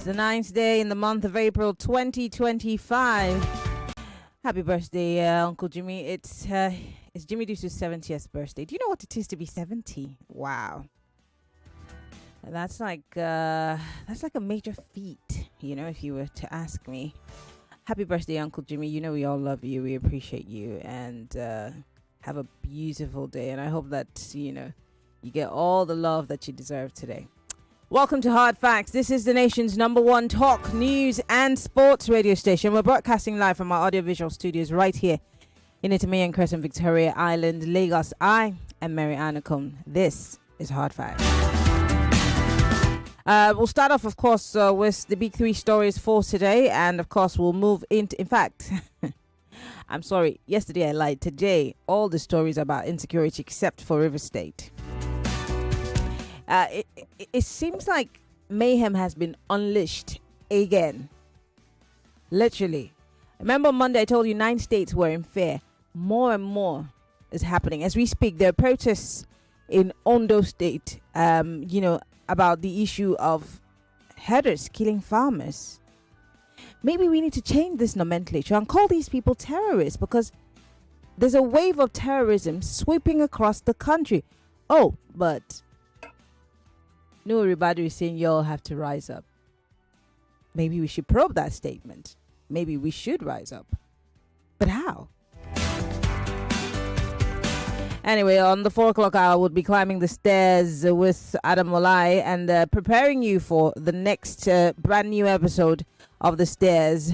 the 9th day in the month of April 2025. Happy birthday, Uncle Jimmy. It's Jimmy Deuce's 70th birthday. Do you know what it is to be 70? Wow. That's like a major feat, you know, if you were to ask me. Happy birthday, Uncle Jimmy. You know we all love you. We appreciate you. And have a beautiful day. And I hope that, you know, you get all the love that you deserve today. Welcome to Hard Facts. This is the nation's #1 talk, news and sports radio station. We're broadcasting live from our audiovisual studios right here in Itamayan Crescent, Victoria Island, Lagos. I am Mary Anacom. This is Hard Facts. We'll start off, of course, with the big three stories for today. And, of course, we'll move into... In fact, I'm sorry. Yesterday I lied. Today, all the stories about insecurity except for River State. It seems like mayhem has been unleashed again. Literally. Remember Monday I told you 9 states were in fear. More and more is happening. As we speak, there are protests in Ondo State, you know, about the issue of herders killing farmers. Maybe we need to change this nomenclature and call these people terrorists, because there's a wave of terrorism sweeping across the country. Oh, but... No, everybody is saying y'all have to rise up. Maybe we should probe that statement. Maybe we should rise up. But how? Anyway, on the 4 o'clock hour, we'll be climbing the stairs with Adam Olai and preparing you for the next brand new episode of The Stairs.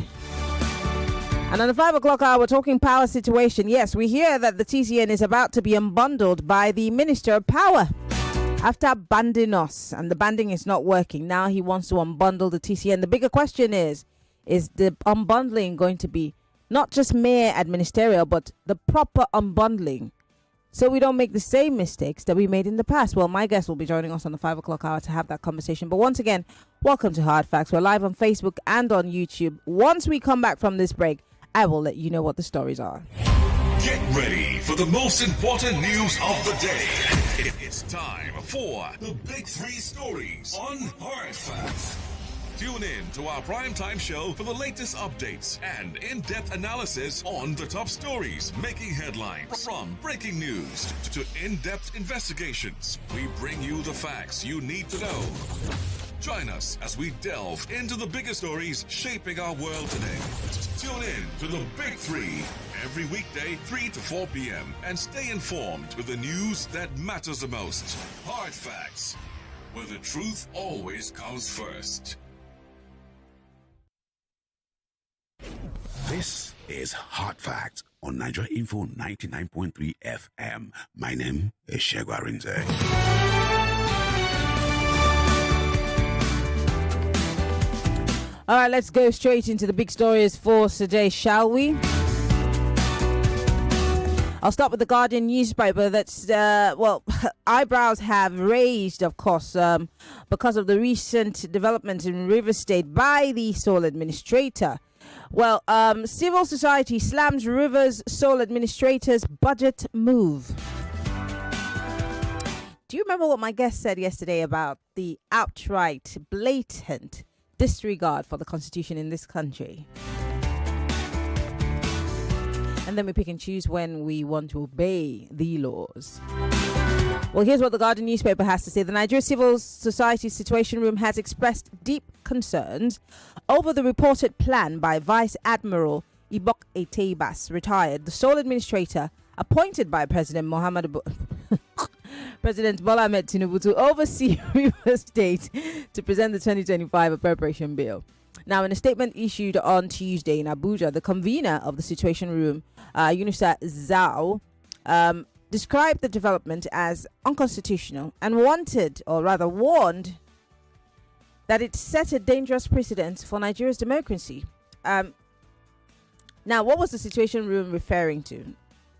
And on the 5 o'clock hour, we're talking power situation. Yes, we hear that the TCN is about to be unbundled by the Minister of Power. After banding us, and the banding is not working, now he wants to unbundle the TCN. The bigger question is the unbundling going to be not just mere administerial, but the proper unbundling, so we don't make the same mistakes that we made in the past? Well, my guest will be joining us on the 5 o'clock hour to have that conversation. But once again, welcome to Hard Facts. We're live on Facebook and on YouTube. Once we come back from this break, I will let you know what the stories are. Get ready for the most important news of the day. It's time for the Big Three Stories on Hard Facts. Tune in to our primetime show for the latest updates and in-depth analysis on the top stories making headlines. From breaking news to in-depth investigations, we bring you the facts you need to know. Join us as we delve into the biggest stories shaping our world today. Tune in to the Big Three every weekday, 3 to 4 p.m. and stay informed with the news that matters the most. Hard Facts, where the truth always comes first. This is Hard Facts on Nigeria Info 99.3 FM. My name is Shegwa Rinze. All right, let's go straight into the big stories for today, shall we? I'll start with the Guardian newspaper. That's, eyebrows have raised, of course, because of the recent developments in River State by the sole administrator. Well, civil society slams Rivers sole administrator's budget move. Do you remember what my guest said yesterday about the outright, blatant disregard for the constitution in this country? And then we pick and choose when we want to obey the laws. Well, here's what the Guardian newspaper has to say. The Nigeria Civil Society Situation Room has expressed deep concerns over the reported plan by Vice Admiral Ibok Ibas, retired, the sole administrator appointed by President President Bola Ahmed Tinubu to oversee River State to present the 2025 appropriation bill. Now, in a statement issued on Tuesday in Abuja, the convener of the Situation Room, Yunusa Zhao, described the development as unconstitutional and warned that it set a dangerous precedent for Nigeria's democracy. Now, what was the Situation Room referring to?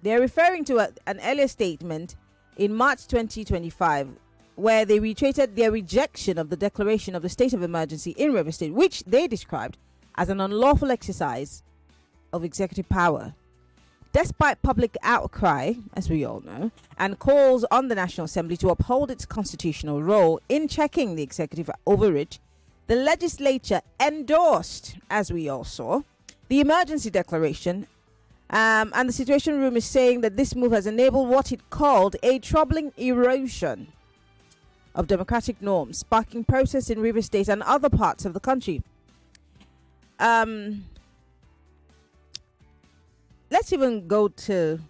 They're referring to an earlier statement in March 2025 where they reiterated their rejection of the declaration of the state of emergency in River State, which they described as an unlawful exercise of executive power. Despite public outcry, as we all know, and calls on the National Assembly to uphold its constitutional role in checking the executive overreach, The legislature endorsed, as we all saw, the emergency declaration. And the Situation Room is saying that this move has enabled what it called a troubling erosion of democratic norms, sparking protests in Rivers State and other parts of the country. Let's even go to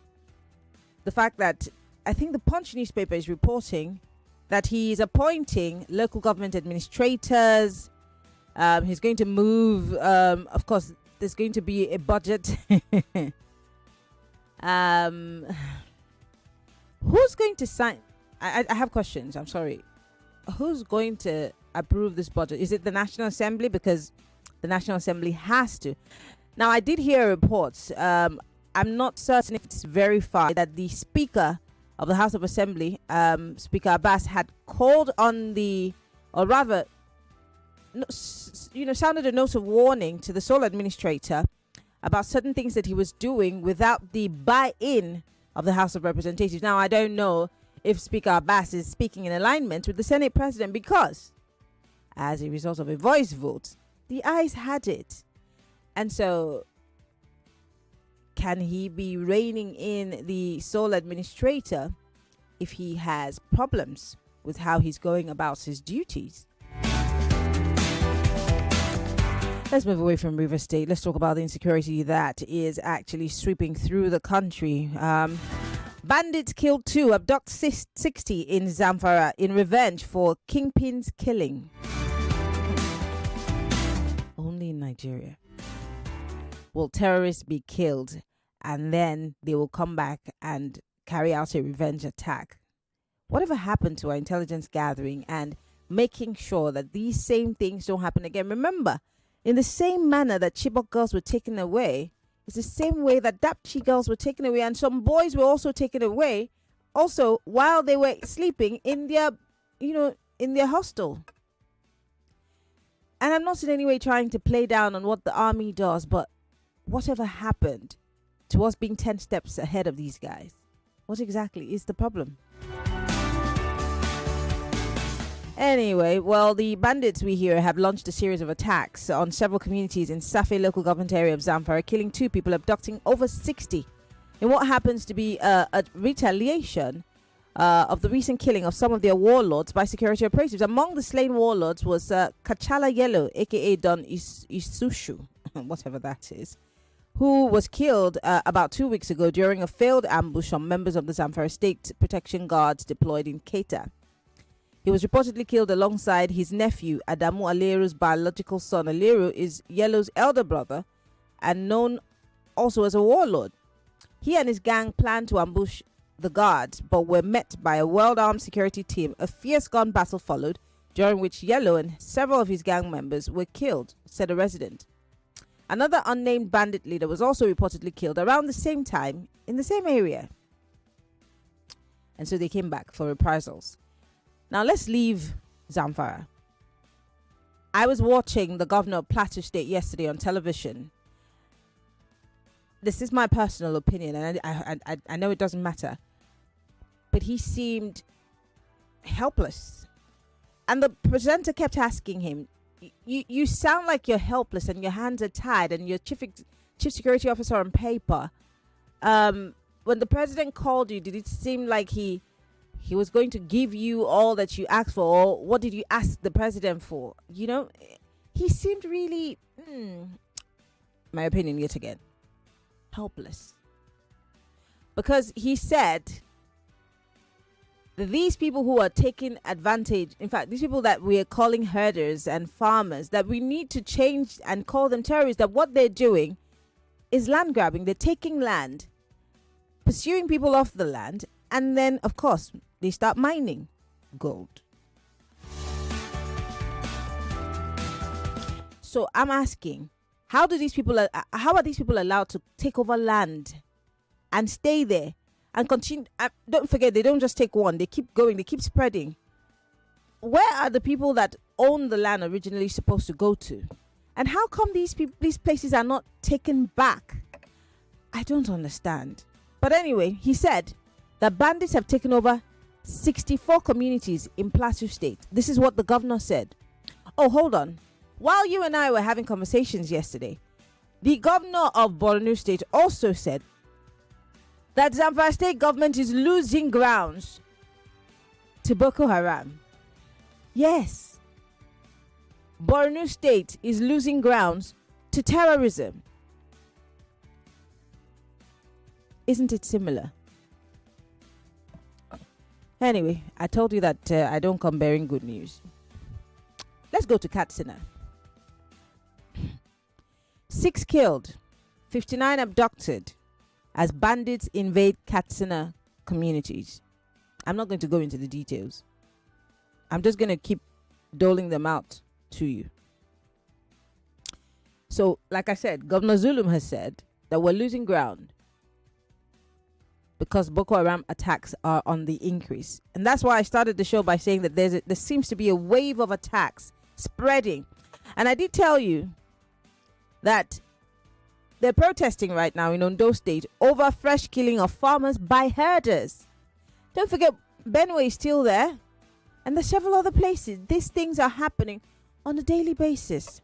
the fact that I think the Punch newspaper is reporting that he is appointing local government administrators. He's going to move. Of course, there's going to be a budget. Who's going to sign? I have questions. I'm sorry. Who's going to approve this budget? Is it the National Assembly? Because the National Assembly has to. Now, I did hear reports. I'm not certain if it's verified that the Speaker of the House of Assembly, Speaker Abbas, had called on or rather, sounded a note of warning to the sole administrator about certain things that he was doing without the buy-in of the House of Representatives. Now, I don't know if Speaker Abbas is speaking in alignment with the Senate President because, as a result of a voice vote, the ayes had it. And so, can he be reining in the sole administrator if he has problems with how he's going about his duties? Let's move away from Rivers State. Let's talk about the insecurity that is actually sweeping through the country. Bandits killed 2, abduct 60 in Zamfara in revenge for kingpins killing. Only in Nigeria will terrorists be killed and then they will come back and carry out a revenge attack. Whatever happened to our intelligence gathering and making sure that these same things don't happen again? Remember, in the same manner that Chibok girls were taken away, it's the same way that Dapchi girls were taken away, and some boys were also taken away, also while they were sleeping in their, in their hostel. And I'm not in any way trying to play down on what the army does, but whatever happened to us being 10 steps ahead of these guys? What exactly is the problem? Anyway, well, the bandits, we hear, have launched a series of attacks on several communities in Safe local government area of Zamfara, killing 2 people, abducting over 60 in what happens to be a retaliation of the recent killing of some of their warlords by security operatives. Among the slain warlords was Kachala Yellow, aka Don Isushu, whatever that is, who was killed about 2 weeks ago during a failed ambush on members of the Zamfara State Protection Guards deployed in Keita. He was reportedly killed alongside his nephew, Adamu Aleru's biological son. Aleru is Yellow's elder brother and known also as a warlord. He and his gang planned to ambush the guards, but were met by a well-armed security team. A fierce gun battle followed, during which Yellow and several of his gang members were killed, said a resident. Another unnamed bandit leader was also reportedly killed around the same time in the same area. And so they came back for reprisals. Now let's leave Zamfara. I was watching the governor of Plateau State yesterday on television. This is my personal opinion, and I know it doesn't matter. But he seemed helpless. And the presenter kept asking him, you sound like you're helpless and your hands are tied and you're chief security officer on paper. When the president called you, did it seem like he was going to give you all that you asked for, or what did you ask the president for? He seemed really, my opinion yet again, helpless. Because he said that these people who are taking advantage, in fact, these people that we are calling herders and farmers, that we need to change and call them terrorists, that what they're doing is land grabbing. They're taking land, pursuing people off the land, and then, of course, they start mining gold. So I'm asking, how are these people allowed to take over land and stay there and continue? Don't forget, they don't just take one. They keep going. They keep spreading. Where are the people that own the land originally supposed to go to? And how come these places are not taken back? I don't understand. But anyway, he said that bandits have taken over 64 communities in Plateau State. This is what the governor said. Oh, hold on. while you and I were having conversations yesterday, the governor of Borno State also said that Zamfara state government is losing grounds to Boko Haram. Yes. Borno State is losing grounds to terrorism. Isn't it similar? Anyway, I told you that I don't come bearing good news. Let's go to Katsina. 6 killed, 59 abducted as bandits invade Katsina communities. I'm not going to go into the details. I'm just going to keep doling them out to you. So, like I said, Governor Zulum has said that we're losing ground because Boko Haram attacks are on the increase. And that's why I started the show by saying that there seems to be a wave of attacks spreading. And I did tell you that they're protesting right now in Ondo State over fresh killing of farmers by herders. Don't forget, Benue is still there. And there's several other places. These things are happening on a daily basis.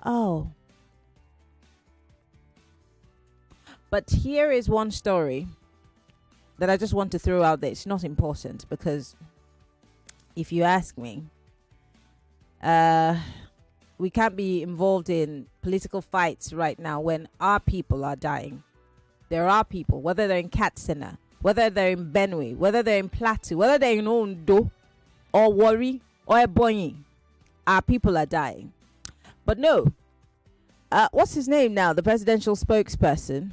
Oh. But here is one story that I just want to throw out there. It's not important because if you ask me, we can't be involved in political fights right now when our people are dying. There are people, whether they're in Katsina, whether they're in Benue, whether they're in Plateau, whether they're in Ondo or Wari or Ebonyi, our people are dying. But no, what's his name now? The presidential spokesperson,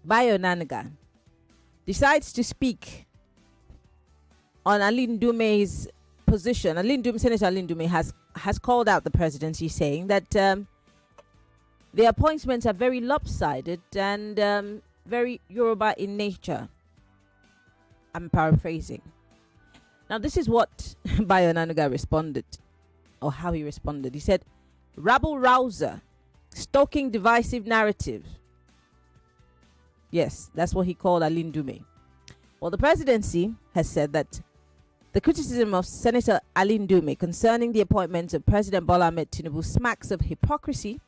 Bayo Nanaga, decides to speak on Ali Ndume's position. Senator Ali Ndume has called out the presidency, saying that the appointments are very lopsided and very Yoruba in nature. I'm paraphrasing. Now, this is what Bayo Nanaga responded, or how he responded. He said, rabble rouser, stoking divisive narratives. Yes, that's what he called Ali Ndume. Well, the presidency has said that the criticism of Senator Ali Ndume concerning the appointment of President Bola Ahmed Tinubu smacks of hypocrisy,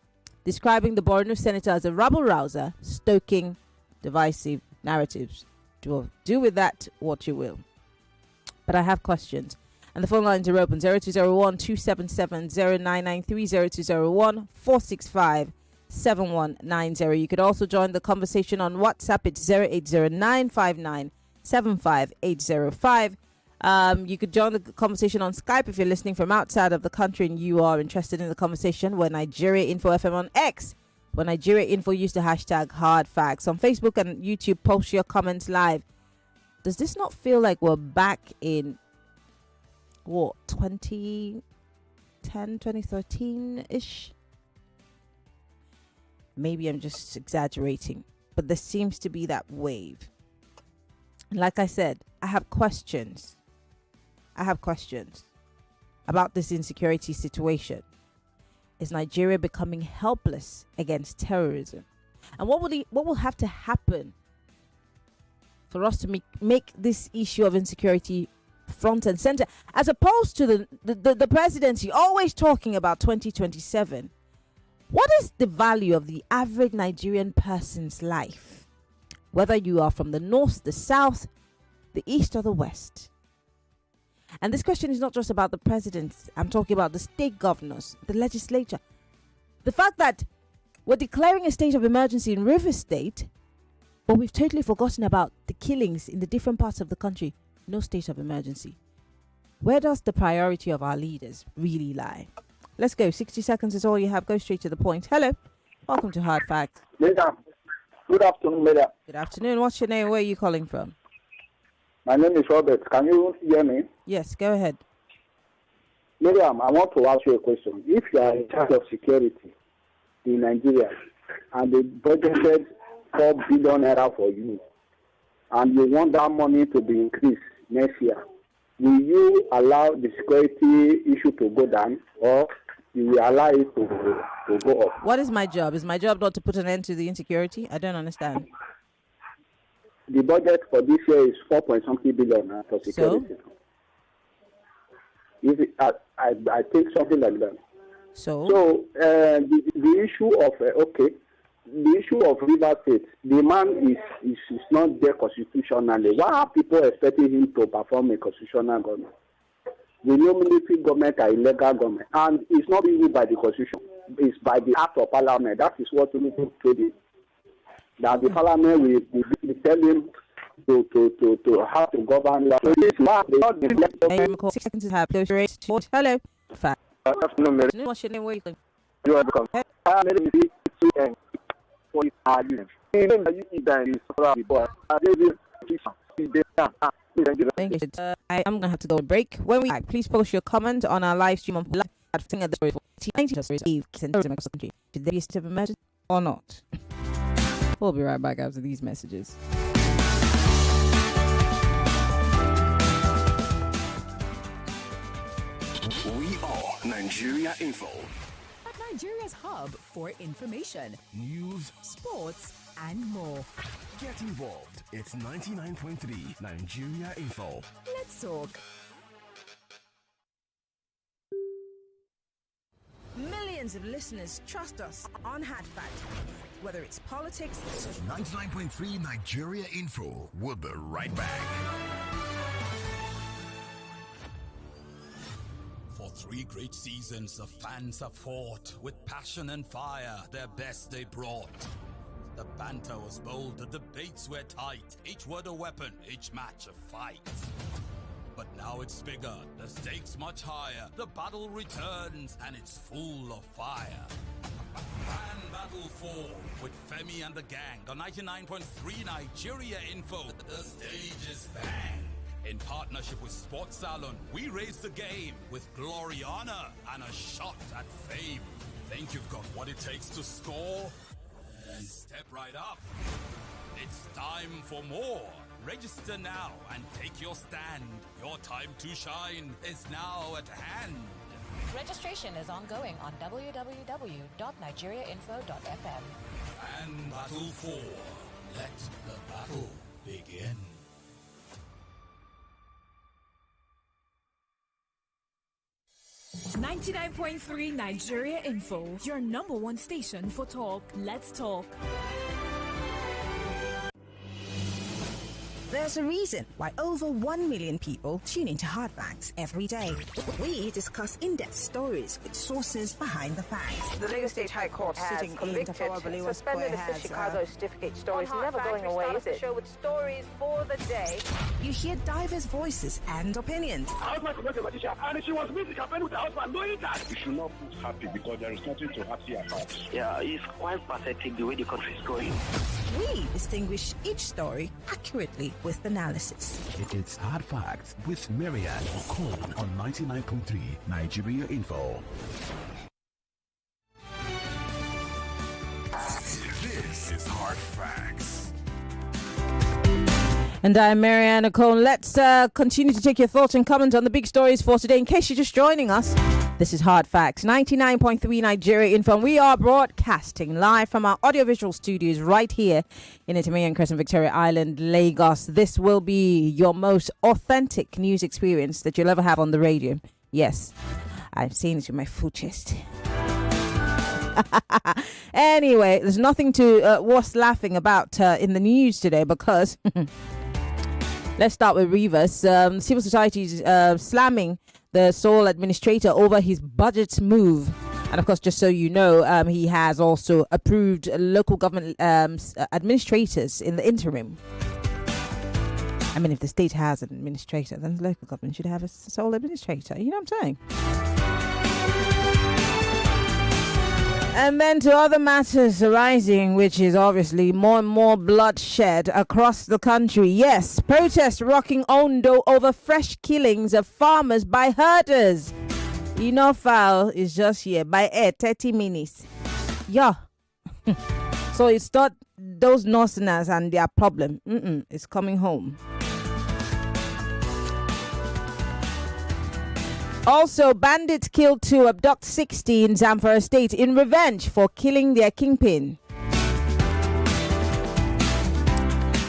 describing the Borno senator as a rabble rouser, stoking divisive narratives. Do with that what you will. But I have questions. And the phone lines are open: 0201 277 0993, 0201 465 7190. You could also join the conversation on WhatsApp. It's 08095975805. You could join the conversation on Skype if you're listening from outside of the country and you are interested in the conversation. We're Nigeria Info FM on X. When Nigeria Info, use the hashtag hard facts. On Facebook and YouTube, post your comments live. Does this not feel like we're back in, what, 2010, 2013-ish? Maybe I'm just exaggerating, but there seems to be that wave. And like I said, I have questions about this insecurity situation. Is Nigeria becoming helpless against terrorism? And what will have to happen for us to make this issue of insecurity front and center, as opposed to the presidency always talking about 2027? What is the value of the average Nigerian person's life, whether you are from the north, the south, the east, or the west? And this question is not just about the president. I'm talking about the state governors, the legislature. The fact that we're declaring a state of emergency in Rivers State, but we've totally forgotten about the killings in the different parts of the country. No state of emergency. Where does the priority of our leaders really lie? Let's go. 60 seconds is all you have. Go straight to the point. Hello. Welcome to Hard Facts. Madam. Good afternoon, madam. Good afternoon. What's your name? Where are you calling from? My name is Robert. Can you hear me? Yes, go ahead. Madam, I want to ask you a question. If you are in charge of security in Nigeria and they budgeted 4 billion naira for you and you want that money to be increased next year, will you allow the security issue to go down, or you will allow it to go up? What is my job? Is my job not to put an end to the insecurity? I don't understand. The budget for this year is 4 point something billion for security. I think something like that. So the issue of the issue of River State, the man is not there constitutionally. Why are people expecting him to perform a constitutional government? We know military government are illegal government, and it's not even by the constitution. It's by the act of parliament. That is what Tinubu told him. That the parliament will tell him to how to govern. Hello. What's your name? Where you are welcome. Thank you. I'm gonna have to go to break. When we back, please post your comment on our live stream on live at the story for 19 should there be a state of emergency or not? We'll be right back after these messages. We are Nigeria Info. Nigeria's hub for information, News, sports, and more. get involved. It's 99.3 Nigeria Info. Let's talk. Millions of listeners trust us on Hard Fact. Whether it's politics, 99.3 Nigeria Info. We'll be right back. For 3 great seasons, the fans have fought with passion and fire, their best they brought. The banter was bold, the debates were tight, each word a weapon, each match a fight. But now it's bigger, the stakes much higher, the battle returns and it's full of fire. Fan Battle 4 with Femi and the gang on 99.3 Nigeria Info. The stage is bang. In partnership with Sports Salon, we raise the game with glory, honor, and a shot at fame. Think you've got what it takes to score? Then step right up. It's time for more. Register now and take your stand. Your time to shine is now at hand. Registration is ongoing on www.nigeriainfo.fm. And Battle 4. Let the battle begin. .3 Nigeria Info, your number one station for talk. Let's talk. there's a reason why over 1 million people tune into Hard Facts every day. We discuss in-depth stories with sources behind the facts. The Lagos State High Court has convicted, suspended the Chicago certificate stories, never going away, is it? Show with stories for the day. You hear diverse voices and opinions. And she was meeting campaign with her husband, knowing that. You should not put happy because there is nothing to happy about. Yeah, it's quite pathetic the way the country is going. We distinguish each story accurately with analysis. It's Hard Facts with Marianne Okon on 99.3 Nigeria Info. This is Hard Facts. And I'm Marianne Okon. Let's continue to take your thoughts and comments on the big stories for today. In case you're just joining us, this is Hard Facts, 99.3 Nigeria Info. We are broadcasting live from our audiovisual studios right here in Itamiyan Crescent, Victoria Island, Lagos. This will be your most authentic news experience that you'll ever have on the radio. Yes, I've seen it with my full chest. Anyway, there's nothing to worth laughing about in the news today because... Let's start with Rivers. Civil society is slamming the sole administrator over his budget move. And of course, just so you know, he has also approved local government administrators in the interim. I mean, if the state has an administrator, then the local government should have a sole administrator. You know what I'm saying? And then to other matters arising, which is obviously more and more bloodshed across the country. Yes, protests rocking Ondo over fresh killings of farmers by herders. You know, foul is just here by air, 30 minutes. Yeah. So it's not those Northerners and their problem. It's coming home. Also, bandits killed 2, abduct 60 in Zamfara state in revenge for killing their kingpin.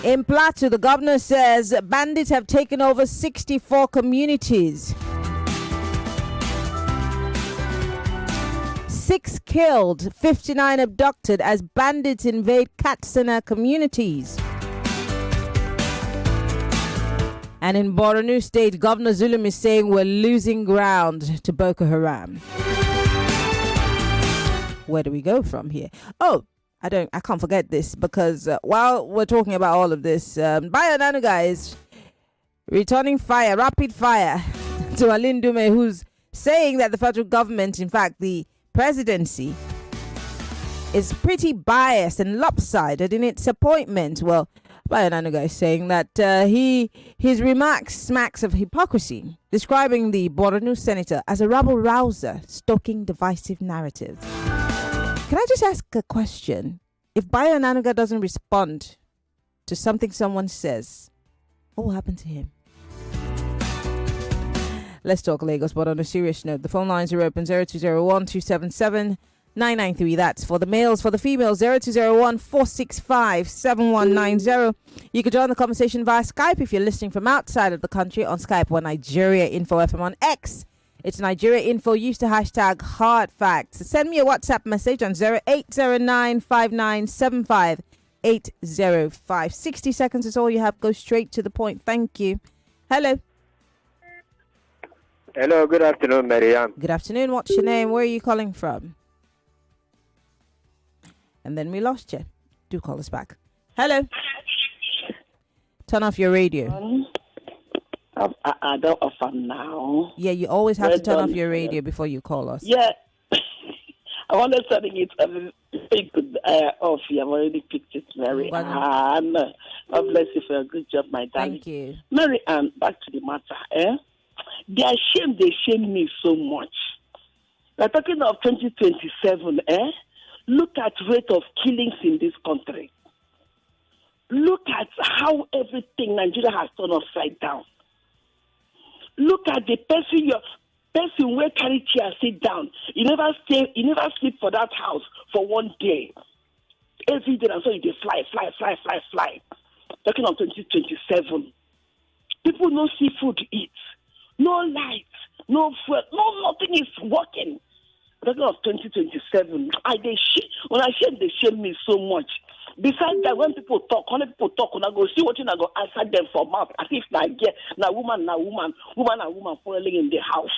In Plateau, the governor says bandits have taken over 64 communities. 6 killed, 59 abducted as bandits invade Katsina communities. And in Borno State, Governor Zulum is saying we're losing ground to Boko Haram. Where do we go from here? Oh, I can't forget this because while we're talking about all of this, Bayananuga is returning fire, rapid fire to Sen Ndume, who's saying that the federal government, in fact, the presidency, is pretty biased and lopsided in its appointment. Well, Bayananuga is saying that his remarks smacks of hypocrisy, describing the Borno senator as a rabble-rouser stoking divisive narratives. Can I just ask a question? If Bayananuga doesn't respond to something someone says, what will happen to him? Let's talk Lagos, but on a serious note, the phone lines are open 0201 277 993. That's for the males. For the females, 0201 465 7190. You can join the conversation via Skype if you're listening from outside of the country. On Skype, we're Nigeria Info FM. On X, it's Nigeria Info. Use the hashtag Hard Facts. Send me a WhatsApp message on 0809 5975 805. 60 seconds is all you have. Go straight to the point. Thank you. Hello. Hello, good afternoon, Mariam. Good afternoon. What's your name? Where are you calling from? And then we lost you. Do call us back. Hello. Turn off your radio. I don't offer now. Yeah, you always have to turn off your radio before you call us. Yeah. I wanted turning it off. You have already picked it, Mary Ann. God bless you for a good job, my darling. Thank you. Mary Ann, back to the matter. They shame me so much. We're talking of 2027, Look at rate of killings in this country. Look at how everything Nigeria has turned upside down. Look at the person where carry chair sit down. You never sleep for that house for one day. Every day, and so you fly. Talking of 2027. People no see food to eat. No light, no fuel, nothing is working. Talking of 2027, when I shame, they shame me so much. Besides that, when people talk, when I go see what I go answer them for mouth, as if na woman falling in the house.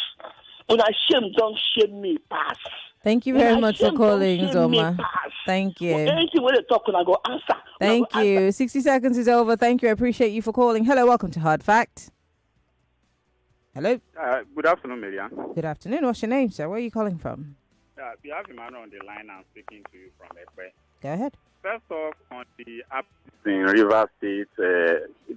When I shame, don't shame me, pass. Thank you very much for calling, Zoma. Thank you. Anything when they talk, when I go answer. Thank you. 60 seconds is over. Thank you. I appreciate you for calling. Hello, welcome to Hard Fact. Hello. Good afternoon, Miriam. Good afternoon. What's your name, sir? Where are you calling from? We have Emmanuel on the line. I'm speaking to you from Ekwe. Go ahead. First off, on the abducts in River State,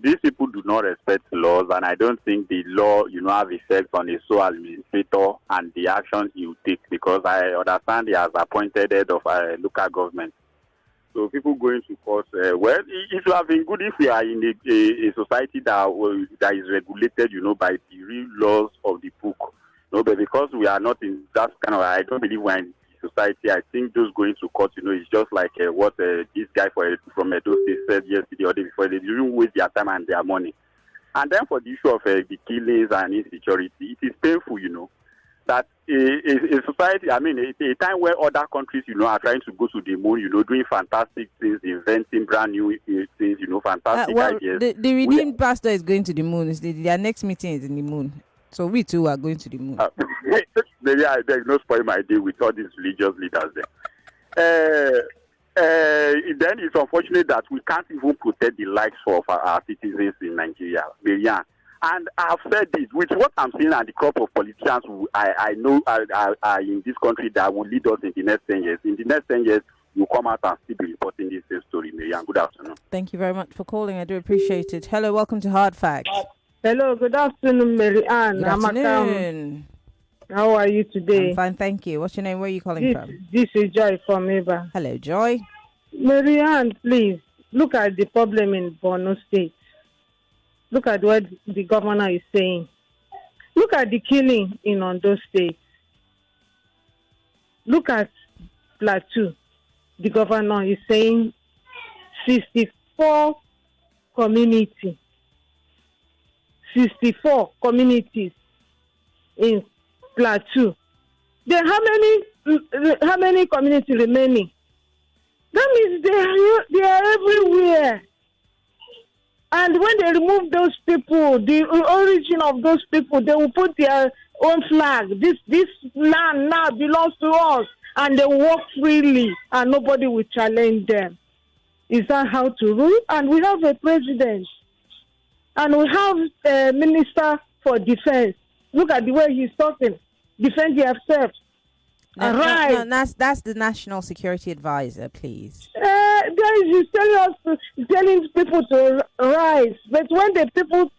these people do not respect laws, and I don't think the law, have effect on the sole administrator and the actions he will take, because I understand he has appointed head of local government. So people going to court, it would have been good if we are in a society that is regulated, by the real laws of the book. No, but because we are not in that kind of, I don't believe we're in society. I think those going to court, is just like what this guy from Edo State said yesterday or the day before. They didn't waste their time and their money. And then for the issue of the killings and insecurity, it is painful, that a society, a time where other countries, are trying to go to the moon, doing fantastic things, inventing brand new things, fantastic ideas. The redeemed pastor is going to the moon. Their next meeting is in the moon. So we too are going to the moon. Maybe I beg no spoil my day with all these religious leaders there. Then it's unfortunate that we can't even protect the lives of our citizens in Nigeria. And I've said this, with what I'm seeing and the crop of politicians who I know are in this country that will lead us in the next 10 years. In the next 10 years, you'll come out and still be reporting this same story, Miriam. Good afternoon. Thank you very much for calling. I do appreciate it. Hello, welcome to Hard Facts. Hello, good afternoon, Mary Ann. Good afternoon. How are you today? I'm fine, thank you. What's your name? Where are you calling from? This is Joy from Eba. Hello, Joy. Mary Ann, please, look at the problem in Borno State. Look at what the governor is saying. Look at the killing in Ondo State. Look at Plateau. The governor is saying 64 communities in Plateau. Then how many how many communities remaining? That means they are everywhere. And when they remove those people, the origin of those people, they will put their own flag. This land now belongs to us, and they walk freely, and nobody will challenge them. Is that how to rule? And we have a president, and we have a minister for defense. Look at the way he's talking. Defend yourself. No, that's the National Security Advisor, please. Guys, he's telling people to rise, but when the people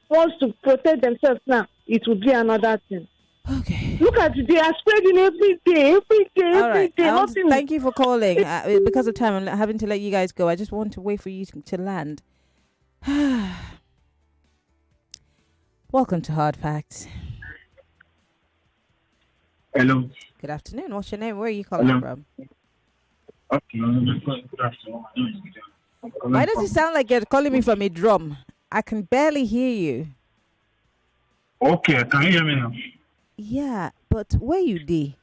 want to protect themselves now, it will be another thing. Okay. Look at they are spreading every day. All right. Thank you for calling. Because of time, I'm having to let you guys go. I just want to wait for you to land. Welcome to Hard Facts. Hello. Good afternoon. What's your name? Where are you calling from? Okay. Why does it sound like you're calling me from a drum? I can barely hear you. Okay, can you hear me now? Yeah, but where you dey?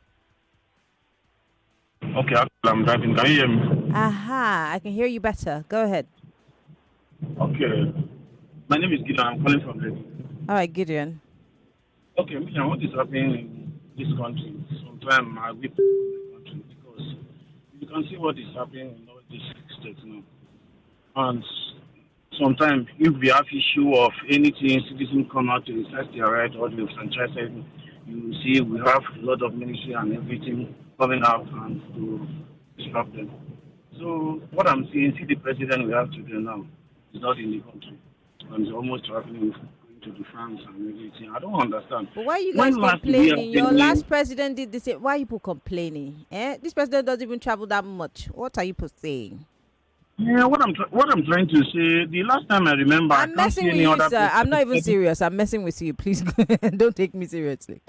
Okay, I'm driving. Can you hear me? Aha, I can hear you better. Go ahead. Okay. My name is Gideon. I'm calling from Lagos. All right, Gideon. Okay, what is happening in this country? Sometimes I weep for my country because you can see what is happening in all these states now. And sometimes if we have issue of anything, citizens come out to exercise their right or the franchise, you see we have a lot of ministry and everything coming out and to stop them. So what I'm saying, see the president we have today now is not in the country. And he's almost traveling to the France and everything. I don't understand. But why are you guys complaining? Your last president did the same. Why are you people complaining? This president doesn't even travel that much. What are you people saying? Yeah, what I'm trying to say, the last time I remember, I'm messing with you, sir. I'm not even serious. I'm messing with you. Please don't take me seriously.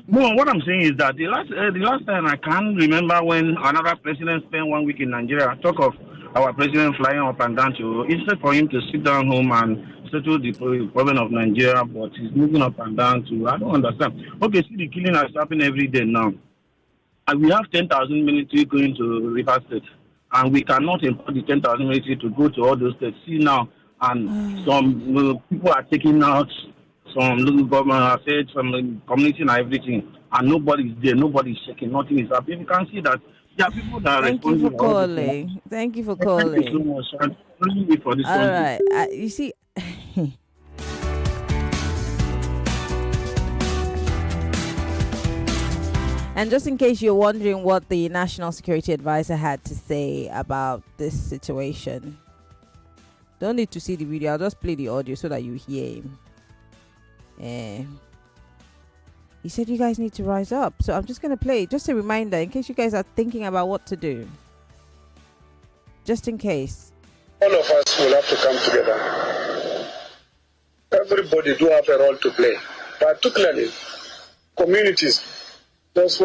No, what I'm saying is that the last time I can't remember when another president spent 1 week in Nigeria. Talk of our president flying up and down to, instead for him to sit down home and settle the problem of Nigeria, but he's moving up and down to, I don't understand. Okay, see the killing that's happening every day now. And we have 10,000 military going to River State. And we cannot import the 10,000 military to go to all those states. See now, and some people are taking out some local government assets, some community and everything, and nobody's there, nobody's checking, nothing is happening. You can see that there are people that are responding. Thank you for calling. Thank you for calling. Thank you so much. I'm really for this. All right, you see. And just in case you're wondering what the National Security Advisor had to say about this situation, don't need to see the video. I'll just play the audio so that you hear him. He said you guys need to rise up. So I'm just going to play just a reminder in case you guys are thinking about what to do. Just in case. All of us will have to come together. Everybody do have a role to play. Particularly communities. Those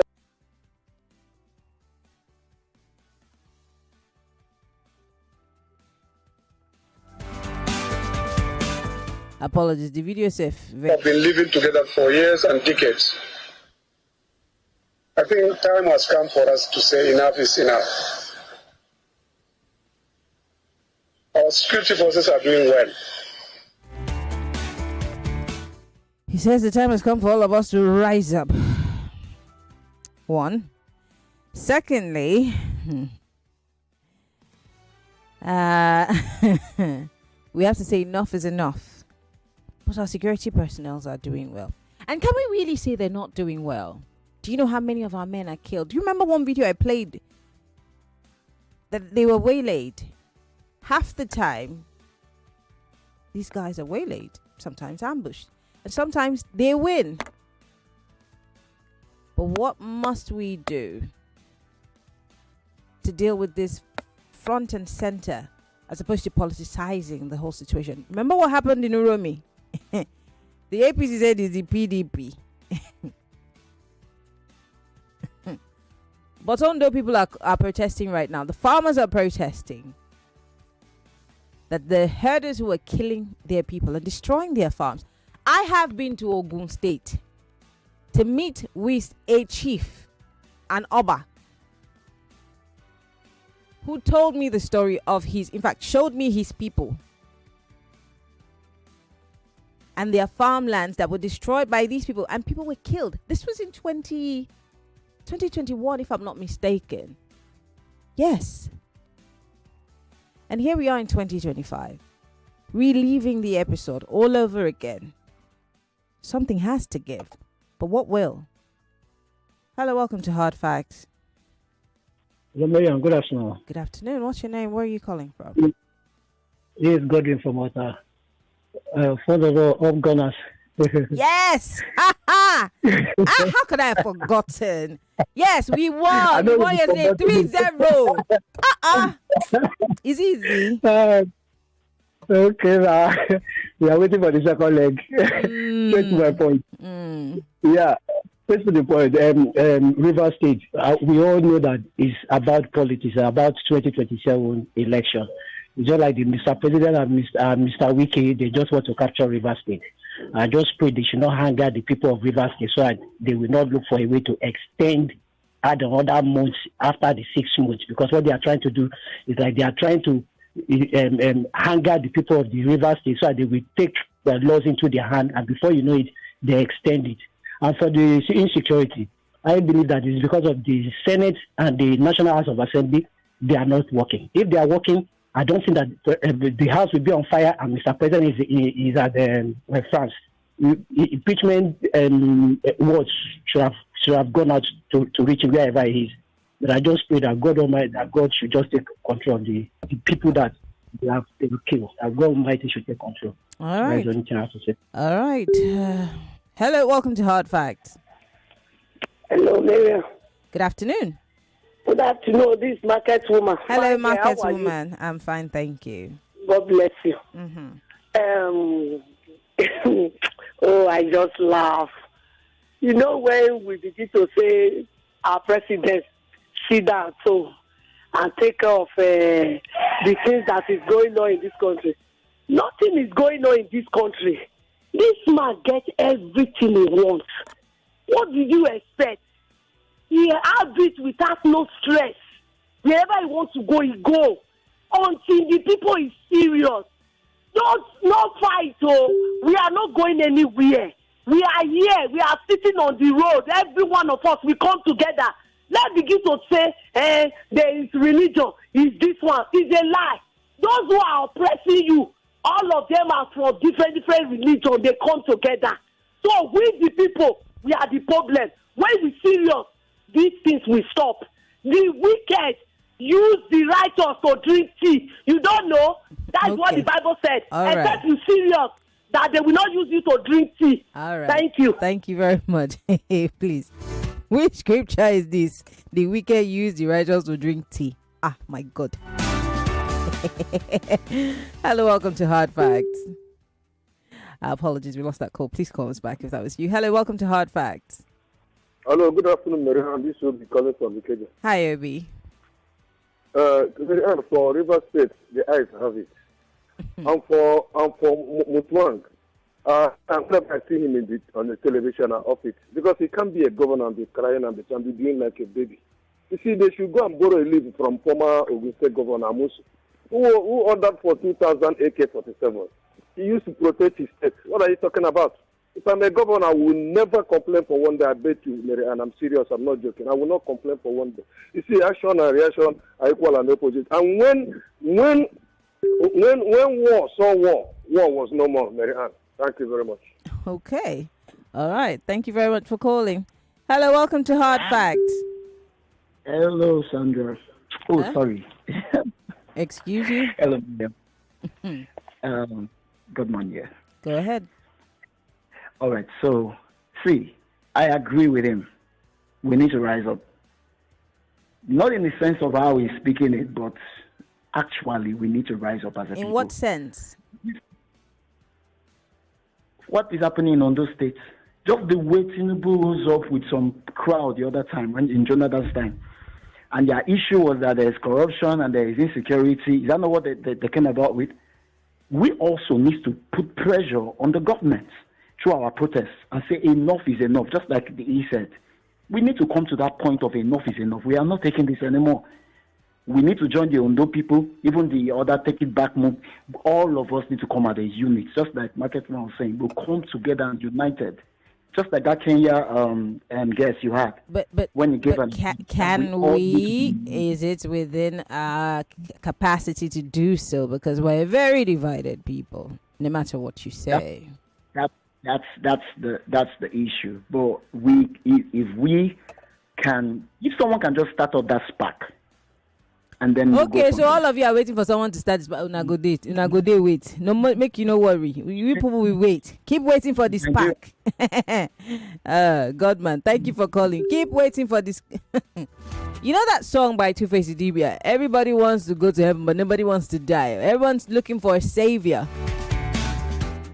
apologies, the video is safe. Have been living together for years and decades. I think time has come for us to say enough is enough. Our security forces are doing well. He says the time has come for all of us to rise up. One. Secondly, we have to say enough is enough. But our security personnel are doing well. And can we really say they're not doing well? Do you know how many of our men are killed? Do you remember one video I played that they were waylaid? Half the time, these guys are waylaid, sometimes ambushed, and sometimes they win. But what must we do to deal with this front and center as opposed to politicizing the whole situation? Remember what happened in Uromi? The APC said it's the PDP. But although people are protesting right now, the farmers are protesting that the herders who are killing their people and destroying their farms. I have been to Ogun State to meet with a chief an Oba, who told me the story of in fact, showed me his people and their farmlands that were destroyed by these people, and people were killed. This was in 2021, if I'm not mistaken. Yes. And here we are in 2025, reliving the episode all over again. Something has to give, but what will? Hello, welcome to Hard Facts. Hello, Mariam. Good afternoon. Good afternoon. What's your name? Where are you calling from? This is Godwin from Water. Father of Gunners. Yes! How could I have forgotten? Yes, we won. We won yesterday 3-0. It's easy. Okay, we are waiting for the second leg. Take my point. Yeah, first to the point. River State, we all know that it's about politics, about 2027 election. It's just like the Mr. President and Mr. Wiki, they just want to capture River State. I just pray they should not anger the people of River State so that they will not look for a way to add another month after the 6 months, because what they are trying to do is like they are trying to anger the people of the River State so that they will take the laws into their hand, and before you know it, they extend it. And for the insecurity, I believe that it's because of the Senate and the National House of Assembly, they are not working. If they are working, I don't think that the house will be on fire and Mr. President is at France. Impeachment words should have gone out to reach him wherever he is. But I just pray that God Almighty, that God should just take control of the people that they will kill. That God Almighty should take control. All right. That's the only thing I have to say. All right. Hello, welcome to Hard Facts. Hello, Miriam. Good afternoon. Good afternoon, this market woman. Hello, market woman. I'm fine, thank you. God bless you. Oh, I just laugh. You know, when we begin to say our president sit down so and take care of the things that is going on in this country. Nothing is going on in this country. This man gets everything he wants. What did you expect? He has it without no stress. Wherever he wants to go, he go. Until the people is serious. Don't not fight, oh. We are not going anywhere. We are here. We are sitting on the road. Every one of us, we come together. Let's begin to say, there is religion. Is this one? It's a lie. Those who are oppressing you, all of them are from different religions. They come together. So we, the people, we are the problem. When we serious, these things will stop. The wicked use the righteous to drink tea. You don't know? That's what the Bible said. All Except you serious, that they will not use you to drink tea. All right. Thank you. Thank you very much. Please. Which scripture is this? The wicked use the righteous to drink tea. Ah, my God. Hello, welcome to Hard Facts. Apologies, we lost that call. Please call us back if that was you. Hello, welcome to Hard Facts. Hello, good afternoon, Marihan. This will be calling from Ikeja. Hi, Obi. For River State, the eyes have it. And for Muftwang, I'm glad I see him on the television off it, because he can't be a governor and be crying and be doing like a baby. You see, they should go and borrow a leave from former Ogun State Governor Amusu, who ordered for 2,000 AK-47. He used to protect his state. What are you talking about? If I'm a governor, I will never complain for one day. I bet you, Mary, and I'm serious, I'm not joking. I will not complain for one day. You see, action and reaction are equal and opposite. And when war saw war was no more, Mary Ann. Thank you very much. Okay. All right. Thank you very much for calling. Hello, welcome to Hard Facts. Hello, Sandra. Oh, sorry. Excuse you? Hello, ma'am. Good morning. Yeah. Go ahead. All right. So, see, I agree with him. We need to rise up. Not in the sense of how he's speaking it, but actually we need to rise up as a people. In what sense? What is happening in those states? Just the way Tinubu rose up with some crowd the other time, when in Jonathan's time. And their issue was that there is corruption and there is insecurity. Is that not what they came about with? We also need to put pressure on the government through our protests and say enough is enough, just like he said. We need to come to that point of enough is enough. We are not taking this anymore. We need to join the Ondo people, even the other Take It Back move. All of us need to come as a unit, just like Marketman was saying. We'll come together and united. Just like that Kenya guess you had. But when you gave can we? Is it within our capacity to do so? Because we're very divided people, no matter what you say. That's the issue. But if someone can just start up that spark, and then okay, so all of you are waiting for someone to start this, but una go day wait. No make you no worry. You people will wait. Keep waiting for this spark. Godman, thank you for calling. Keep waiting for this. You know that song by Two-Face Idibia? Everybody wants to go to heaven, but nobody wants to die. Everyone's looking for a savior.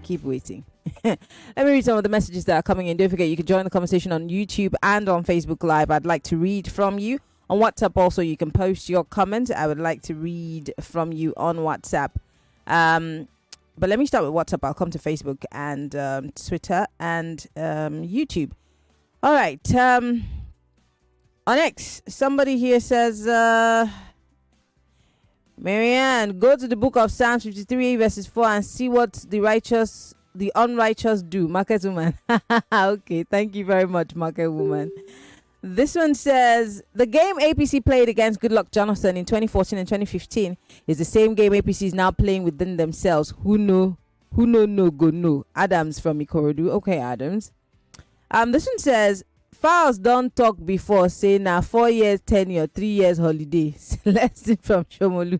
Keep waiting. Let me read some of the messages that are coming in. Don't forget, you can join the conversation on YouTube and on Facebook Live. I'd like to read from you. On WhatsApp also, you can post your comments. I would like to read from you on WhatsApp. But let me start with WhatsApp. I'll come to Facebook and Twitter and YouTube. All right. On X, somebody here says, Marianne, go to the book of Psalms 53 verses 4 and see what the unrighteous do. Market woman. Okay, thank you very much, market woman. This one says, the game APC played against Goodluck Jonathan in 2014 and 2015 is the same game APC is now playing within themselves. Who no go no. Adams from Ikorodu. Okay, Adams. This one says, Files don't talk before, say now 4 years tenure, 3 years holiday. Celestine from Shomolu.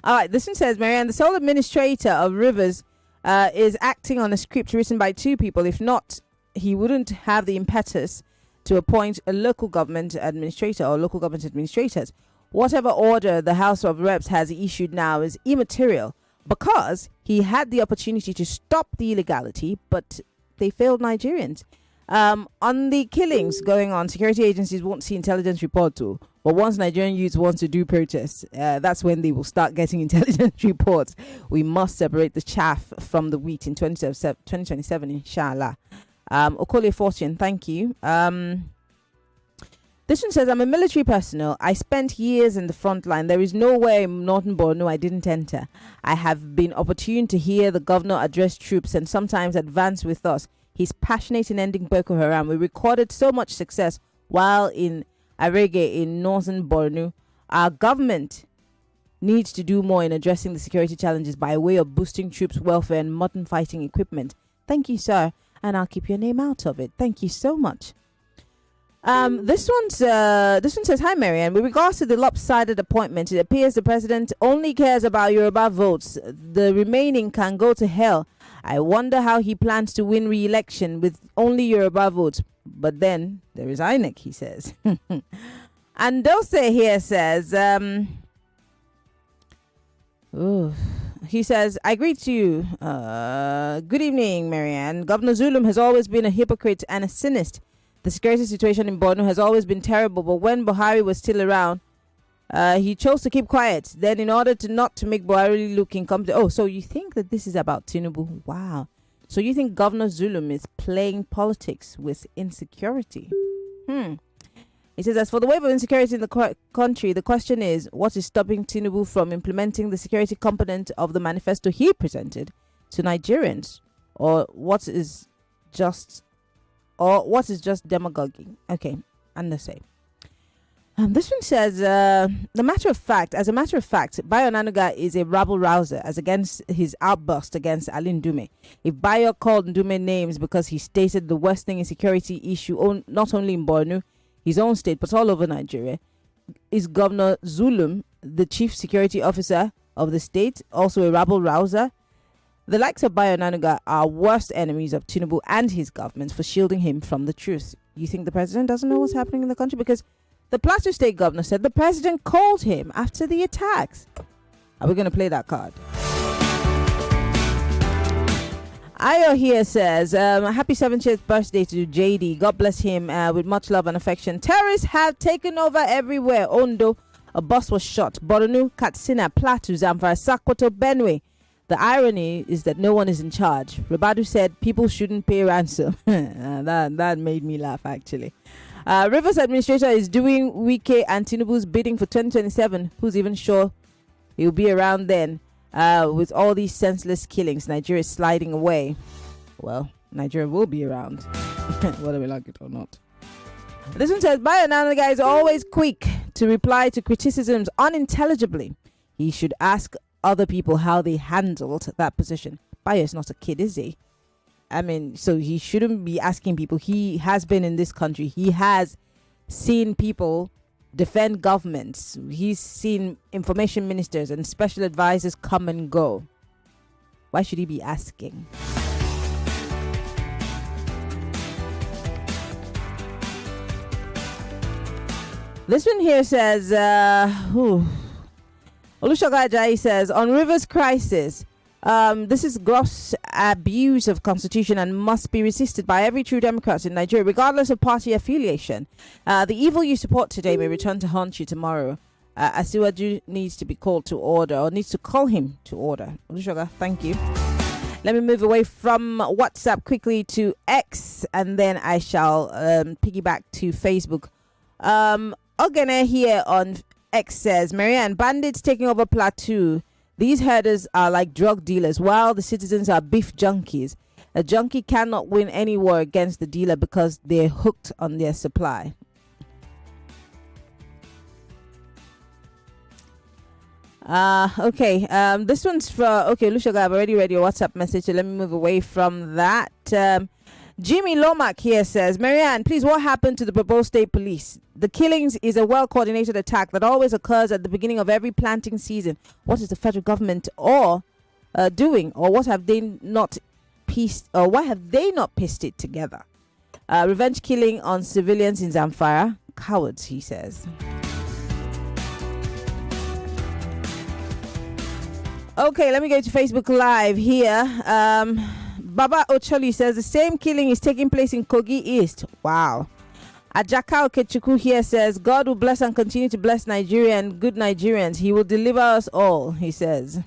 All right, this one says, Marianne, the sole administrator of Rivers is acting on a script written by two people. If not, he wouldn't have the impetus to appoint a local government administrator or local government administrators. Whatever order the House of Reps has issued now is immaterial because he had the opportunity to stop the illegality, but they failed Nigerians. On the killings going on, security agencies won't see intelligence report too. But once Nigerian youths want to do protests, that's when they will start getting intelligence reports. We must separate the chaff from the wheat in 2027, inshallah. Okole Fortune, thank you. This one says, I'm a military personnel. I spent years in the front line. There is nowhere in Northern Borno I didn't enter. I have been opportune to hear the governor address troops and sometimes advance with us. He's passionate in ending Boko Haram. We recorded so much success while in Arege in Northern Borno. Our government needs to do more in addressing the security challenges by way of boosting troops' welfare and modern fighting equipment. Thank you, sir. And I'll keep your name out of it. Thank you so much. This one says, hi, Marianne. With regards to the lopsided appointment, it appears the president only cares about Yoruba votes. The remaining can go to hell. I wonder how he plans to win re-election with only Yoruba votes. But then there is INEC, he says. And Dose here says, he says, I greet you. Good evening, Marianne. Governor Zulum has always been a hypocrite and a cynist. The security situation in Borno has always been terrible, but when Buhari was still around, he chose to keep quiet. Then in order to not to make Buhari look incompetent. Oh, so you think that this is about Tinubu? Wow. So you think Governor Zulum is playing politics with insecurity? He says, as for the wave of insecurity in the country, the question is, what is stopping Tinubu from implementing the security component of the manifesto he presented to Nigerians? Or what is just demagoguing? Okay, understand. This one says, as a matter of fact, Bayo Nanuga is a rabble-rouser as against his outburst against Ali Ndume. If Bayo called Ndume names because he stated the worsening insecurity issue not only in Borno, his own state, but all over Nigeria, is Governor Zulum, the chief security officer of the state, also a rabble-rouser? The likes of Bayo Nanuga are worst enemies of Tinubu and his government for shielding him from the truth. You think the president doesn't know what's happening in the country? Because the Plateau state governor said the president called him after the attacks. Are we going to play that card? Ayo here says, happy 70th birthday to JD. God bless him with much love and affection. Terrorists have taken over everywhere. Ondo, a bus was shot. Borno, Katsina, Plateau, Zamfara, Sokoto, Benue. The irony is that no one is in charge. Rabadu said people shouldn't pay ransom. That made me laugh, actually. Rivers administrator is doing Wike and Tinubu's bidding for 2027. Who's even sure he'll be around then? With all these senseless killings, Nigeria is sliding away. Well, Nigeria will be around, whether we like it or not. This one says, Bayanana guy is always quick to reply to criticisms unintelligibly. He should ask other people how they handled that position. Bayo is not a kid, is he? I mean, so he shouldn't be asking people. He has been in this country. He has seen people defend governments. He's seen information ministers and special advisors come and go. Why should he be asking? This one here says, Olusoga Ajayi says, on Rivers crisis, this is gross abuse of constitution and must be resisted by every true Democrat in Nigeria, regardless of party affiliation. The evil you support today may return to haunt you tomorrow. Asiwaju needs to be called to order, or needs to call him to order. Olusoga, thank you. Let me move away from WhatsApp quickly to X, and then I shall piggyback to Facebook. Ogene here on X says, Marianne, bandits taking over Plateau. These herders are like drug dealers, while the citizens are beef junkies. A junkie cannot win any war against the dealer because they're hooked on their supply. Okay. This one's for Lushaga. I've already read your WhatsApp message, so let me move away from that. Jimmy Lomack here says, Marianne, please, what happened to the proposed state police? The killings is a well-coordinated attack that always occurs at the beginning of every planting season. What is the federal government doing, or what have they not pieced, or why have they not pieced it together? Revenge killing on civilians in Zamfara, cowards, he says. Okay, let me go to Facebook Live here. Baba Ocholi says the same killing is taking place in Kogi East. Wow. Ajaka Okechukwu here says, God will bless and continue to bless Nigeria and good Nigerians. He will deliver us all, he says.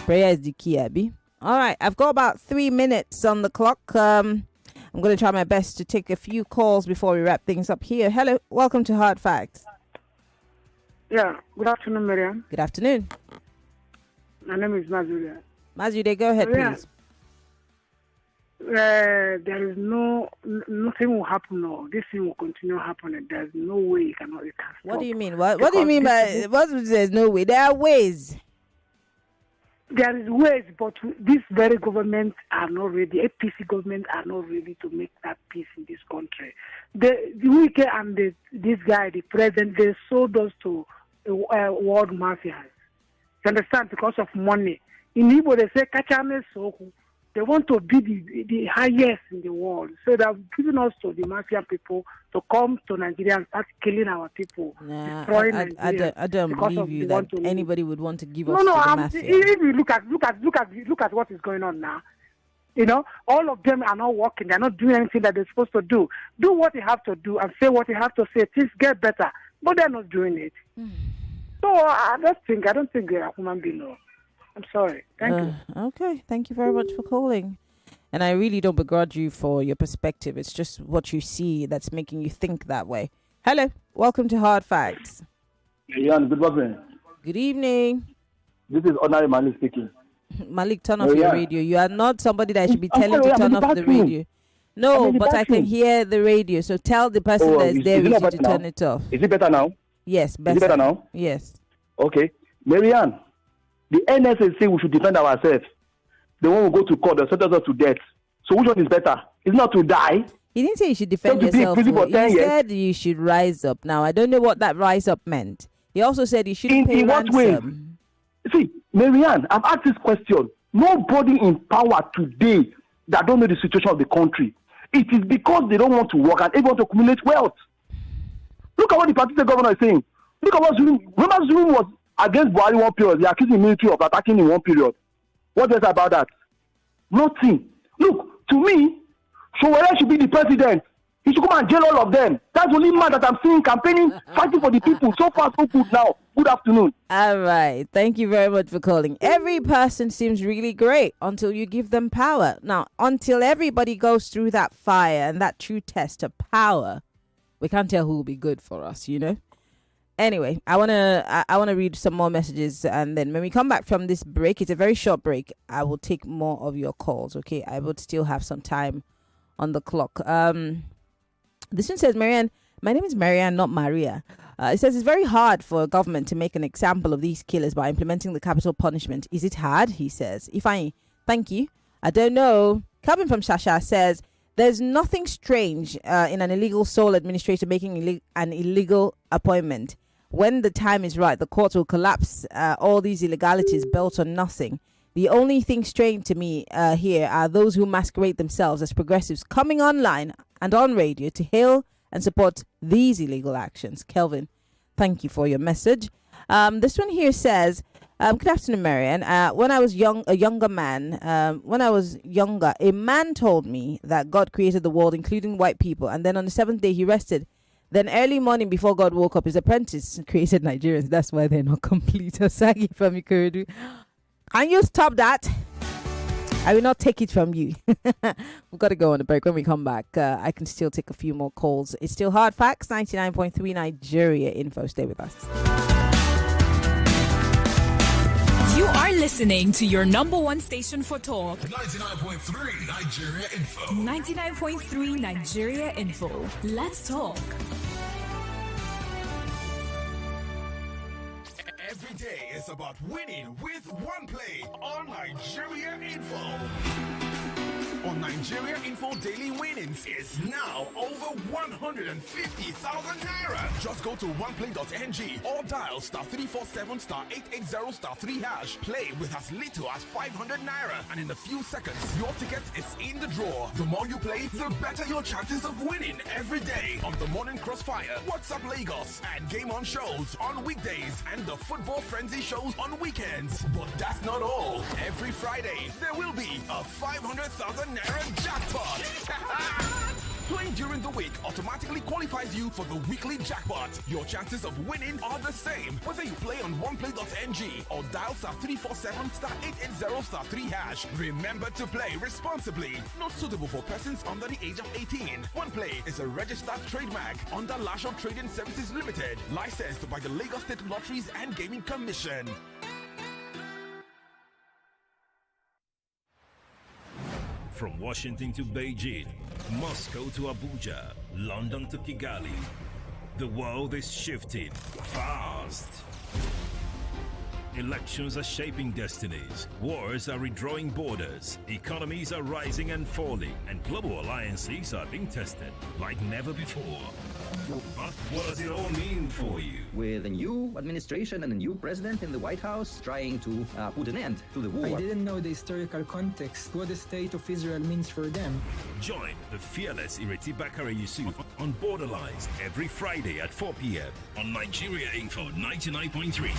Prayer is the key, Abby. All right, I've got about 3 minutes on the clock. I'm going to try my best to take a few calls before we wrap things up here. Hello, welcome to Hard Facts. Yeah, good afternoon, Mariam. Good afternoon. My name is Mazuria. Mazude, go ahead, please. There is nothing will happen. No, this thing will continue happening. There's no way it can stop. What do you mean? What do you mean by there's no way? There are ways. There is ways, but these very governments are not ready. APC government are not ready to make that peace in this country. The Wike and this guy, the president, they sold us to world mafias. You understand? Because of money. In Igbo, they say, Kachame Soku. They want to be the highest in the world. So they're giving us to the mafia people to come to Nigeria and start killing our people. Destroying Nigeria. I don't believe you that anybody would want to give us to the mafia. If you look at what is going on now, you know, all of them are not working. They're not doing anything that they're supposed to do. Do what you have to do and say what you have to say. Things get better. But they're not doing it. So I don't think they're a human being. No. I'm sorry. Thank you. Okay. Thank you very much for calling. And I really don't begrudge you for your perspective. It's just what you see that's making you think that way. Hello. Welcome to Hard Facts. Jan, good morning. Good evening. This is Honorary Malik speaking. Malik, turn off your radio. You are not somebody that I should be telling to turn off the radio. No, but I can hear the radio. So tell the person that is there with you to turn it off. Is it better now? Yes, better. Is it better now? Yes. Okay. Marianne, the NSA say we should defend ourselves. They want to go to court, they sentence us to death. So which one is better? It's not to die. He didn't say you should defend yourself. He said you should rise up. Now, I don't know what that rise up meant. He also said you shouldn't pay ransom. In what way? See, Marianne, I've asked this question. Nobody in power today that don't know the situation of the country. It is because they don't want to work and they want to accumulate wealth. Look at what the Plateau governor is saying. Look at what Zulu was against Buhari one period. They accused the military of attacking in one period. What is about that? Nothing. Look, to me, Showore should be the president. He should come and jail all of them. That's the only man that I'm seeing campaigning, fighting for the people. So far, so good now. Good afternoon. All right. Thank you very much for calling. Every person seems really great until you give them power. Now, until everybody goes through that fire and that true test of power, we can't tell who will be good for us, you know? Anyway, I wanna read some more messages, and then when we come back from this break, it's a very short break, I will take more of your calls, okay? I would still have some time on the clock. This one says, Marianne, my name is Marianne, not Maria. It says it's very hard for a government to make an example of these killers by implementing the capital punishment. Is it hard? He says. Ifeanyi, thank you. I don't know. Calvin from Shasha says, there's nothing strange in an illegal sole administrator making an illegal appointment. When the time is right, the courts will collapse all these illegalities built on nothing. The only thing strange to me here are those who masquerade themselves as progressives coming online and on radio to hail and support these illegal actions. Kelvin, thank you for your message. This one here says, good afternoon, Marianne. When I was a younger man, a man told me that God created the world, including white people, and then on the seventh day he rested. Then early morning before God woke up, his apprentice created Nigerians. That's why they're not complete. Osagi from Ikorodu. Can you stop that? I will not take it from you. We've got to go on a break. When we come back, I can still take a few more calls. It's still Hard Facts, 99.3 Nigeria Info. Stay with us. You are listening to your number one station for talk. 99.3 Nigeria Info. 99.3 Nigeria Info. Let's talk. Every day is about winning with one play on Nigeria Info. On Nigeria Info, daily winnings is now over 150,000 naira. Just go to oneplay.ng or dial *347 *880 *3 hash. Play with as little as 500 naira, and in a few seconds, your ticket is in the draw. The more you play, the better your chances of winning every day on the Morning Crossfire, WhatsApp Lagos, and Game On shows on weekdays, and the Football Frenzy shows on weekends. But that's not all. Every Friday, there will be a 500,000 naira jackpot. Playing during the week automatically qualifies you for the weekly jackpot. Your chances of winning are the same whether you play on oneplay.ng or dial *347 *880 *3 hash. Remember to play responsibly. Not suitable for persons under the age of 18. OnePlay is a registered trademark under Lasho Trading Services Limited, licensed by the Lagos State Lotteries and Gaming Commission. From Washington to Beijing, Moscow to Abuja, London to Kigali, the world is shifting fast. Elections are shaping destinies, wars are redrawing borders, economies are rising and falling, and global alliances are being tested like never before. But what does it all mean for you? With a new administration and a new president in the White House trying to put an end to the war. I didn't know the historical context, what the state of Israel means for them. Join the fearless Ireti Bakare Yusuf on Borderlines every Friday at 4 p.m. on Nigeria Info 99.3.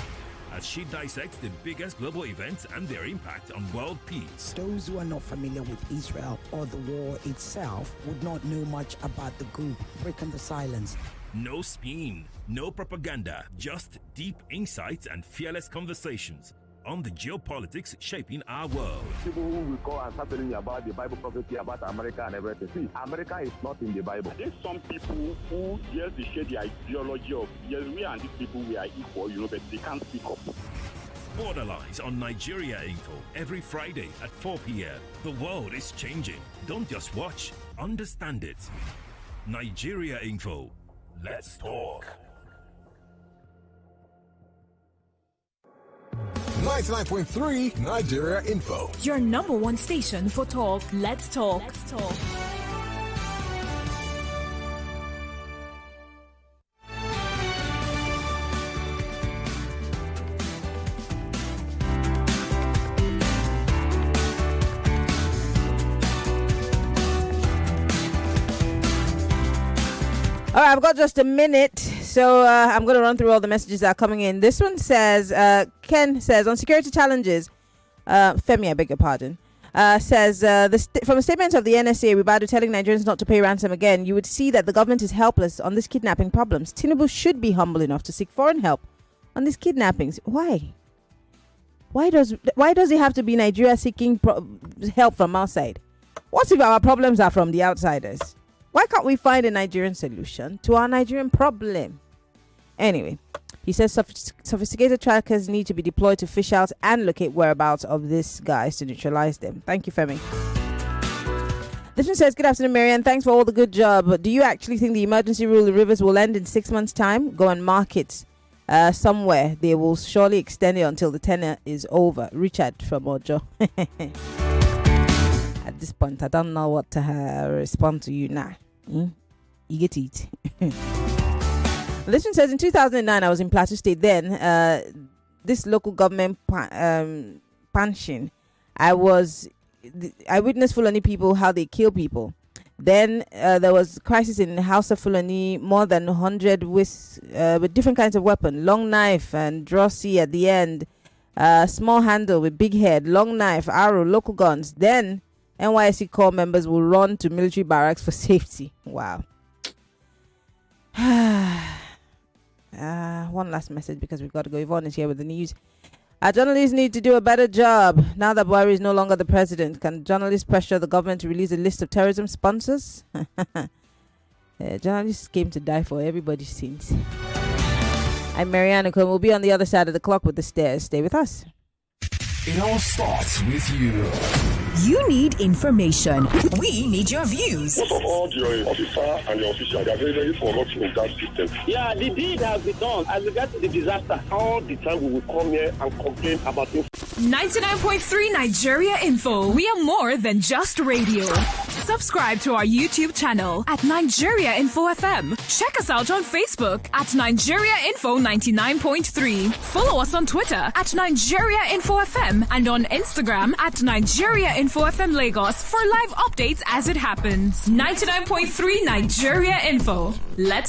As she dissects the biggest global events and their impact on world peace. Those who are not familiar with Israel or the war itself would not know much about the group. Breaking the silence. No spin, no propaganda, just deep insights and fearless conversations on the geopolitics shaping our world. People who will call and start telling you about the Bible prophecy about America and everything. See, America is not in the Bible. There's some people who, yes, they share the ideology of, yes, we and these people, we are equal, you know, but they can't speak up. Borderlines on Nigeria Info every Friday at 4 p.m. The world is changing. Don't just watch, understand it. Nigeria Info. Let's talk. 99.3 Nigeria Info. Your number one station for talk. Let's talk. Let's talk. All right, I've got just a minute, so I'm going to run through all the messages that are coming in. This one says, Ken says, on security challenges, Femi, I beg your pardon. says, from a statement of the NSA, Ribadu telling Nigerians not to pay ransom again, you would see that the government is helpless on these kidnapping problems. Tinubu should be humble enough to seek foreign help on these kidnappings. Why? Why does it have to be Nigeria seeking help from outside? What if our problems are from the outsiders? Why can't we find a Nigerian solution to our Nigerian problem? Anyway, he says sophisticated trackers need to be deployed to fish out and locate whereabouts of these guys to neutralize them. Thank you, Femi. This one says, good afternoon, Marianne. Thanks for all the good job. Do you actually think the emergency rule in rivers will end in 6 months' time? Go and mark it somewhere. They will surely extend it until the tenure is over. Richard from Ojo. At this point, I don't know what to respond to you now. You get it. This one says, in 2009, I was in Plateau State then. This local government pension, I witnessed Fulani people, how they kill people. Then there was crisis in House of Fulani, more than 100 with different kinds of weapon, long knife and drosy at the end, small handle with big head, long knife, arrow, local guns. Then NYSC corps members will run to military barracks for safety. Wow. One last message because we've got to go. Yvonne is here with the news. Our journalists need to do a better job. Now that Buhari is no longer the president, can journalists pressure the government to release a list of terrorism sponsors? Journalists came to die for everybody's sins. I'm Marianne Okon. We'll be on the other side of the clock with the stairs. Stay with us. It all starts with you. You need information. We need your views. Most of all, your officer and your official, they are very, very corrupt in that system. Yeah, the deed has been done as regards to the disaster. All the time we will come here and complain about things. 99.3 Nigeria Info. We are more than just radio. Subscribe to our YouTube channel at Nigeria Info FM. Check us out on Facebook at Nigeria Info 99.3. Follow us on Twitter at Nigeria Info FM and on Instagram at Nigeria Info FM Lagos for live updates as it happens. 99.3 Nigeria Info. Let's